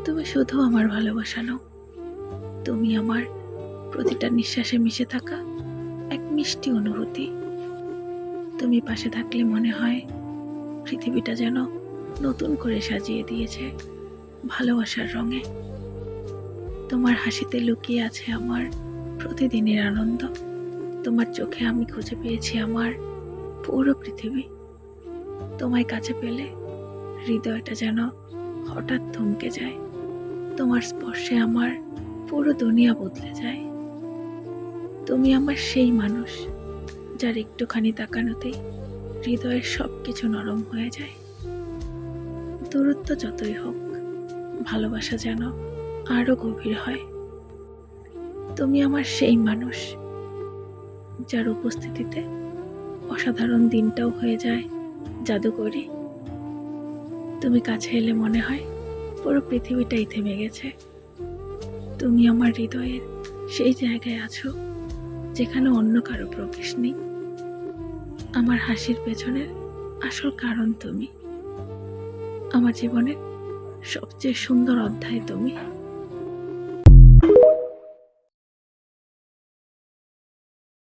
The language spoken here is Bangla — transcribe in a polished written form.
তুমি শুধু আমার ভালোবাসা নও, তুমি আমার প্রতিটা নিঃশ্বাসে মিশে থাকা এক মিষ্টি অনুভূতি। তুমি পাশে থাকলে মনে হয় পৃথিবীটা যেন নতুন করে সাজিয়ে দিয়েছে ভালোবাসার রঙে। তোমার হাসিতে লুকিয়ে আছে আমার প্রতিদিনের আনন্দ। তোমার চোখে আমি খুঁজে পেয়েছি আমার পুরো পৃথিবী। তোমায় কাছে পেলে হৃদয়টা যেন হঠাৎ থমকে যায়। তোমার স্পর্শে আমার পুরো দুনিয়া বদলে যায়। তুমি আমার সেই মানুষ যার একটুখানি তাকানোতেই হৃদয়ের সবকিছু নরম হয়ে যায়। দূরত্ব যতই হোক, ভালোবাসা যেন আরো গভীর হয়। তুমি আমার সেই মানুষ যার উপস্থিতিতে অসাধারণ দিনটাও হয়ে যায় জাদুকরী। তুমি কাছে এলে মনে হয় পুরো পৃথিবীটাই থেমে গেছে। তুমি আমার হৃদয়ের সেই জায়গায় আছো যেখানে অন্য কারো প্রবেশ নেই। আমার হাসির পেছনের আসল কারণ তুমি। আমার জীবনের সবচেয়ে সুন্দর অধ্যায় তুমি।